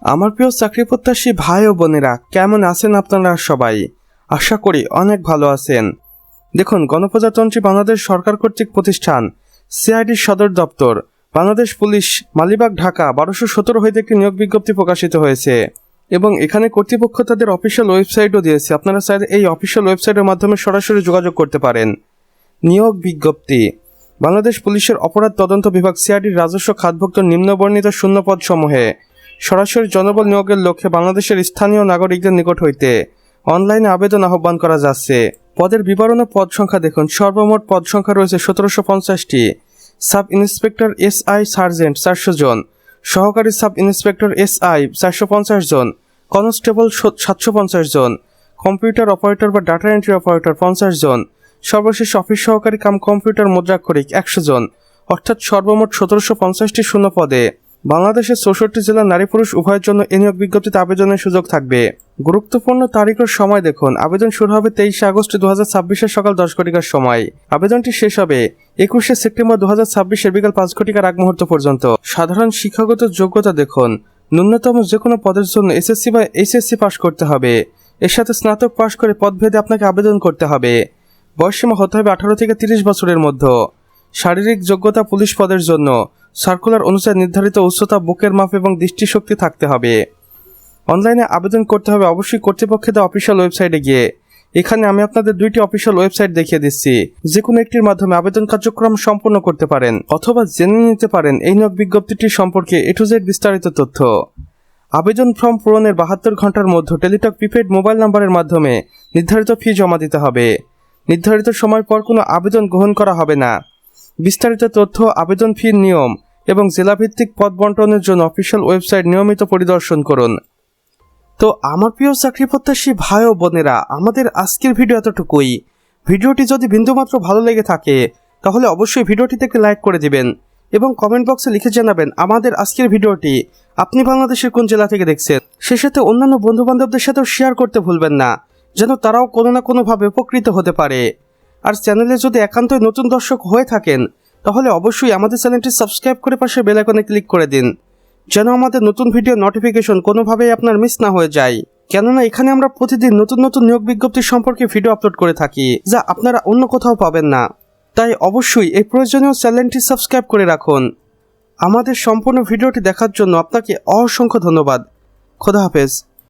আমার প্রিয় চাকরি প্রত্যাশী ভাই ও বোনেরা, কেমন আছেন আপনারা সবাই? আশা করি অনেক ভালো আছেন। দেখুন, গণপ্রজাতন্ত্রী বাংলাদেশ সরকার কর্তৃক প্রতিষ্ঠান সিআইডির সদর দপ্তর বাংলাদেশ পুলিশ, মালিবাগ, ঢাকা 1217 হইতে একটি নিয়োগ বিজ্ঞপ্তি প্রকাশিত হয়েছে এবং এখানে কর্তৃপক্ষ তাদের অফিসিয়াল ওয়েবসাইটও দিয়েছে। আপনারা চাইলে এই অফিসিয়াল ওয়েবসাইটের মাধ্যমে সরাসরি যোগাযোগ করতে পারেন। নিয়োগ বিজ্ঞপ্তি: বাংলাদেশ পুলিশের অপরাধ তদন্ত বিভাগ সিআইডির রাজস্ব খাতভুক্ত নিম্নবর্ণিত শূন্যপদ সমূহে সরাসরি জনবল নিয়োগের লক্ষ্যে বাংলাদেশের স্থানীয় নাগরিকদের নিকট হইতে অনলাইনে আবেদন আহ্বান করা যাচ্ছে। পদের বিবরণ ও পদ সংখ্যা দেখুন। সর্বমোট পদ সংখ্যা রয়েছে 1750টি। সাব ইন্সপেক্টর এসআই সার্জেন্ট 400 জন, সহকারী সাব ইন্সপেক্টর এসআই 450 জন, কনস্টেবল 750 জন, কম্পিউটার অপারেটর বা ডাটা এন্ট্রি অপারেটর 50 জন, সর্বশেষ অফিস সহকারী কাম কম্পিউটার মুদ্রাক্ষরিক 100 জন, অর্থাৎ সর্বমোট 1750টি শূন্য পদে বাংলাদেশের 64 জেলার নারী পুরুষ উভয়ের জন্য এই নিয়োগ বিজ্ঞপ্তিতে আবেদনের সুযোগ থাকবে। গুরুত্বপূর্ণ তারিখ ও সময় দেখুন। আবেদন শুরু হবে 23 আগস্ট 2026 সকাল 10 ঘটিকার সময়। আবেদনটি শেষ হবে 21 সেপ্টেম্বর 2026 বিকাল 5 ঘটিকার আগ মুহূর্ত পর্যন্ত। সাধারণ শিক্ষাগত যোগ্যতা দেখুন। ন্যূনতম যে কোনো পদের জন্য এসএসসি বা এইচএসসি পাশ করতে হবে। এর সাথে স্নাতক পাশ করে পদভেদে আপনাকে আবেদন করতে হবে। বয়সসীমা হতে হবে 18 থেকে 30 বছরের মধ্যে। শারীরিক যোগ্যতা: পুলিশ পদের জন্য সার্কুলার অনুসারে নির্ধারিত উচ্চতা, বুকের মাপ এবং দৃষ্টিশক্তি থাকতে হবে। অনলাইনে আবেদন করতে হবে অবশ্যই কর্তৃপক্ষের দেওয়া অফিসিয়াল ওয়েবসাইটে গিয়ে। এখানে আমি আপনাদের দুইটি অফিসিয়াল ওয়েবসাইট দেখিয়ে দিচ্ছি, যে কোনো একটির মাধ্যমে আবেদন কার্যক্রম সম্পন্ন করতে পারেন অথবা জেনে নিতে পারেন এই নিয়োগ বিজ্ঞপ্তিটি সম্পর্কে A to Z বিস্তারিত তথ্য। আবেদন ফর্ম পূরণের 72 ঘন্টার মধ্যে টেলিটক প্রিপেড মোবাইল নাম্বারের মাধ্যমে নির্ধারিত ফি জমা দিতে হবে। নির্ধারিত সময় পর কোনো আবেদন গ্রহণ করা হবে না। বিস্তারিত তথ্য, আবেদন ফির নিয়ম এবং জেলাভিত্তিক পদ বন্টনের জন্য অফিসিয়াল ওয়েবসাইট নিয়মিত পরিদর্শন করুন। তো আমার প্রিয় চাকরি প্রত্যাশী ভাই ও বোনেরা, আমাদের আজকের ভিডিও এতটুকুই। ভিডিওটি যদি বিন্দুমাত্র ভালো লেগে থাকে তাহলে অবশ্যই ভিডিওটিতে একটি লাইক করে দিবেন এবং কমেন্ট বক্সে লিখে জানাবেন আমাদের আজকের ভিডিওটি আপনি বাংলাদেশের কোন জেলা থেকে দেখছেন। সে সাথে অন্যান্য বন্ধুবান্ধবদের সাথেও শেয়ার করতে ভুলবেন না, যেন তারাও কোনো না কোনোভাবে উপকৃত হতে পারে। আর চ্যানেলে যদি একান্তই নতুন দর্শক হয়ে থাকেন তাহলে অবশ্যই আমাদের চ্যানেলটি সাবস্ক্রাইব করে পাশে বেল আইকনে ক্লিক করে দিন, যেন আমাদের নতুন ভিডিও নোটিফিকেশন কোনোভাবেই আপনার মিস না হয়ে যায়। কেননা এখানে আমরা প্রতিদিন নতুন নতুন নিয়োগ বিজ্ঞপ্তি সম্পর্কে ভিডিও আপলোড করে থাকি, যা আপনারা অন্য কোথাও পাবেন না। তাই অবশ্যই এই প্রয়োজনীয় চ্যানেলটি সাবস্ক্রাইব করে রাখুন। আমাদের সম্পূর্ণ ভিডিওটি দেখার জন্য আপনাকে অসংখ্য ধন্যবাদ। খোদা হাফেজ।